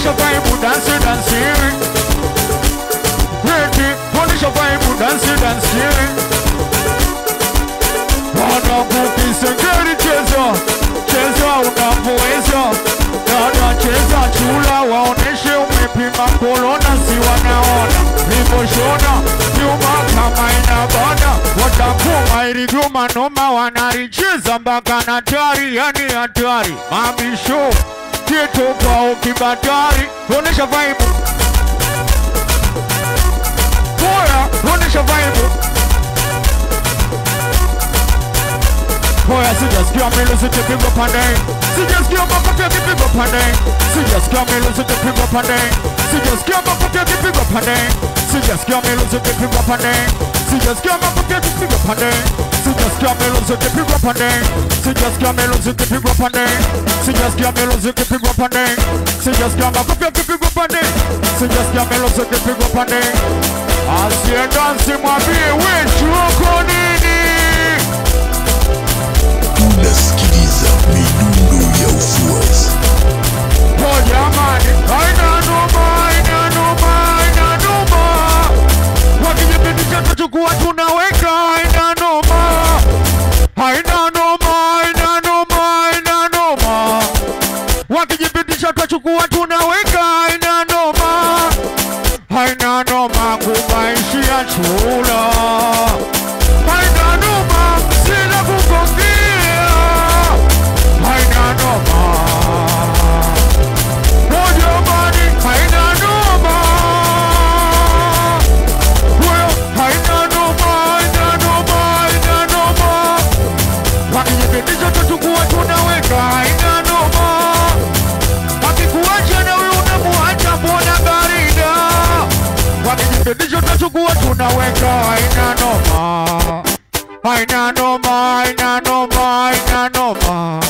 onesha vibe dance dance. Ready, onesha vibe dance dance. Wana kukisa gari cheza, cheza unapoweza. Dada cheza chula waoneshe umepima korona si wanaona. Liposhona, nyuma kama inabana. Watakuma iliguma noma wanaricheza mpaka natari yani hatari. Mabisho, kieto kwa ukibatari. Onesha vibe. Boya, onesha vibe. Boya, sijasikia milusi kipigwa pande. Sijasikia makofi yakipigwa pande. Sijasikia milusi kipigwa pande. Sijasikia makofi yakipigwa pande. Sijasikia milusi kipigwa pande. Sijasikia makofi yakipigwa pande. Sijasikia milusi kipigwa pande. Sijasikia milusi kipigwa pande. Sijasikia milusi kipigwa pande. Sijasikia makofi yakipigwa pande. Sijasikia milusi kipigwa pande. Asiye dansi mwambie wetu uko nini? Unasikiliza midundo ya ufuasi. Oh jamani, haina noma, haina noma, haina noma. Wakijipitisha tuchukua tunaweka, haina noma. Haina noma, haina noma, haina noma. Wakijipitisha tuchukua tunaweka, haina noma. Haina noma kumaishia chula. Haina noma, sina kukongia. Haina noma. Oh jamani, haina noma. Well, haina noma, haina noma, haina noma. Wakijipitisha tuchukua tunaweka, haina noma. Wakikuacha na wewe unamuacha mbona barida. Wakijipitisha tuchukua tunaweka, haina noma. Haina noma, haina noma, haina noma.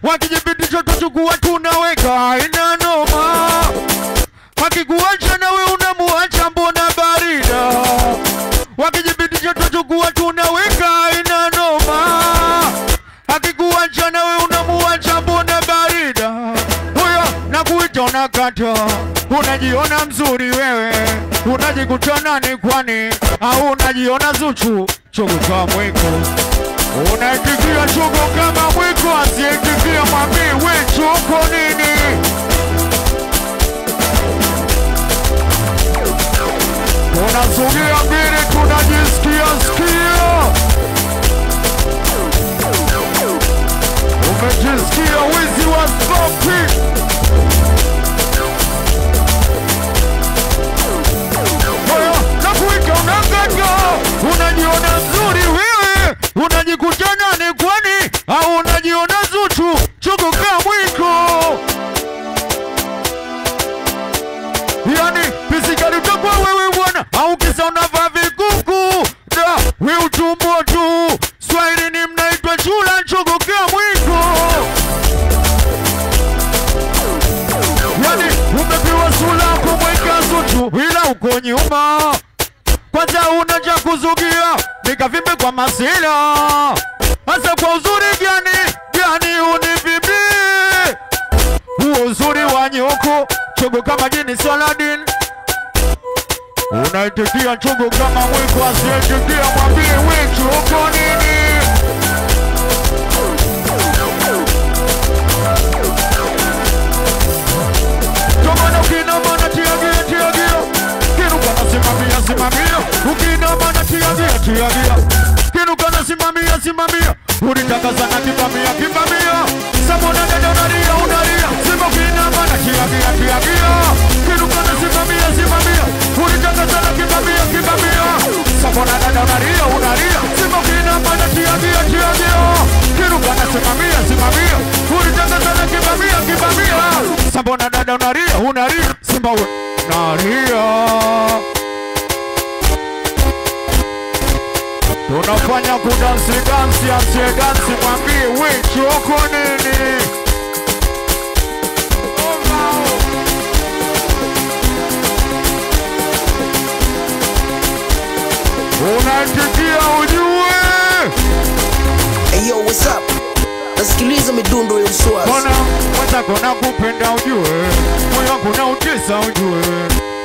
Wakijipitisha tuchukua tunaweka, haina noma. Wakikuacha na wewe unamuacha mbona barida. Wakijipitisha tuchukua tunaweka, haina noma. Wakikuacha na wewe unamuacha mbona barida. Nakuita unakata, unajiona mzuri wewe. Unajikutana ni kwani, au unajiona Zuchu, chogo kama mwiko. Unaikikia chogo kama mwiko, asiyeikikia mwambie we choko nini. Tunasogea mbele, tunajisikia sikia. Umejisikia wizi wa stopi. Nakuita unakata, unajiona nzuri wewe. Unajikutana ni kwani, au unajiona Zuchu, chogo kama mwiko. Yani pisikali utakwa wewe bwana, au kisa unavaa vikuku. Da, we utumbo tu. Swahili ni mnaitwa chula, chogo kama mwiko. Yani umepiwa sula kumweka Zuchu, ila uko nyuma. Kwanza unaja kuzugia, nikavimbe kwa masila. Hasa kwa uzuri gani, gani univimbi. Huo uzuri wa nyoko, chogo kama jini Saladin. Unaitikia chogo kama mwiko, asiyetikia mwambie we choko nini. Tomana ukinamana tiagia, tiagia. Kinukana simamia, simamia. Ukinamana tiagia, tiagia. Kinukana simamia, simamia. Unitaka sana kibamia, kibamia. Sabona dada unaria, unaria. Sima ukinamana tiagia, tiagia. Kinukana simamia, simamia. Unitaka sana kibamia, kibamia. Sabona dada unaria, unaria. Sima ukinamana tiagia, tiagia. Kinukana simamia, simamia. Unitaka sana kibamia, kibamia. Sabona dada unaria, unaria. Simba unaria. Tunafanya kudansi dansi, asiye dansi mwambie we choko nini. Unaitikia ujue. Hey yo, what's up? Nasikiliza midundo ya uswazi. Kona, mwenzako nakupenda ujue. Moyo kuna utisa ujue.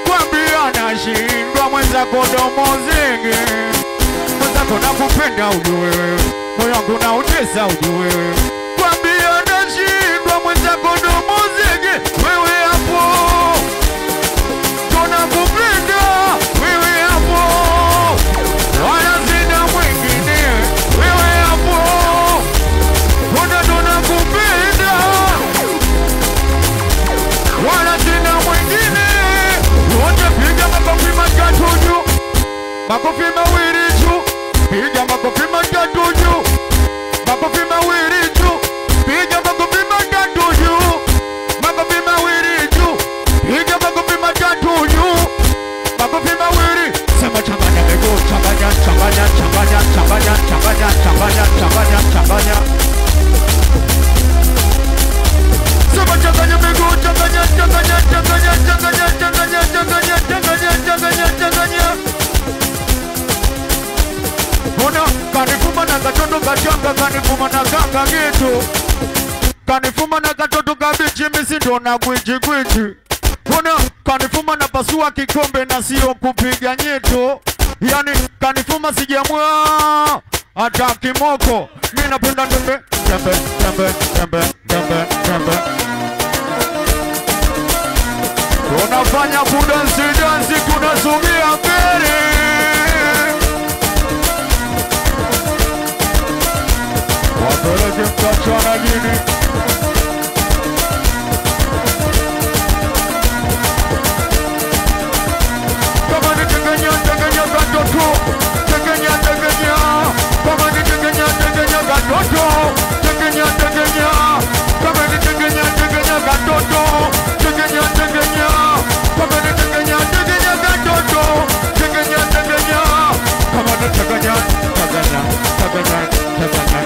Kwambia nashindwa mwenzako domo zingi. Mwenzako nakupenda ujue. Moyo wangu na utisa ujue. Kwambia nashindwa mwenzako domo zingi. Wewe hapo tunakupenda. Wewe hapo wala sina mwingine. Wewe hapo tunakupenda. Wala sina mwingine. Wote piga makofi matatu juu. Makofi mawili juu. Piga makofi matatu juu. Makofi mawili juu. Piga makofi matatu juu. Makofi mawili juu. Piga makofi matatu juu. Makofi mawili. Sema changanya miguu, changanya, changanya, changanya, changanya, changanya, changanya, changanya, changanya. Sema changanya miguu, changanya, changanya, changanya, changanya, changanya, changanya, changanya, changanya, changanya. Ona kanifuma na katoto kachanga, kanifuma na kanga gitu. Kanifuma na katoto kabichi, misi ndo na gwiji gwiji. Ona kanifuma na pasua kikombe na sio kupiga nyeto. Yani kanifuma sijamua hata kimoko. Mimi napenda tembe, tembe, tembe, tembe, tembe, tembe. Tunafanya kudansi dansi, tunasogea mbele. Wapeleke mkachana jini. Kama ni tegenya, tegenya katoto. Tegenya, tegenya. Kama ni tegenya, tegenya katoto. Tegenya, tegenya. Kama ni tegenya, tegenya katoto. Tegenya, tegenya. Kama ni tegenya, tegenya katoto. Tegenya, tegenya. Kama ni tegenya, tegenya, tegenya, tegenya.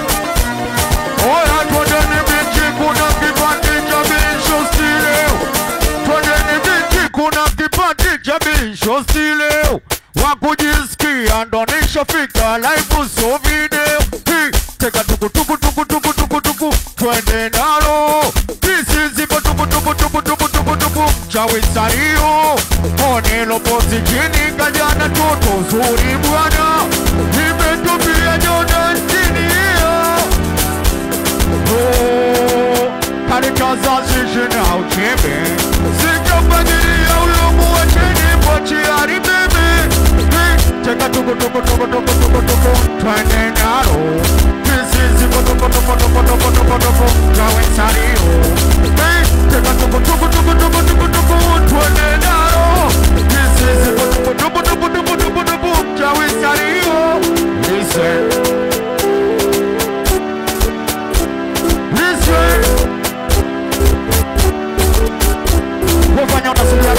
Oya twendeni bichi kuna kipati cha bisho stileo. Twendeni bichi kuna kipati cha bisho stileo. Wakujisikia ndo nishafika live so video. Teka tuku tuku tuku tuku tuku tuku. Twende nalo. Pisi zipo tuku tuku tuku tuku tuku tuku. Chawi sario. Onelo pozi chini kajana toto zuri bwana. Nimetupia nyona chini hiyo. Karikaza sisi na uchebe. Sikapangilia ulumu wa chini pochi haribebe. Teka tuku tuku tuku tuku tuku tuku. Twende nalo. Pisi zipo tuku tuku tuku tuku tuku tuku. Chawi sario. Teka tuku tuku tuku tuku tuku tuku. Twende nalo. Pisi zipo tuku tuku tuku tuku tuku tuku. Chawi sario. Listen. Wafanya unasulia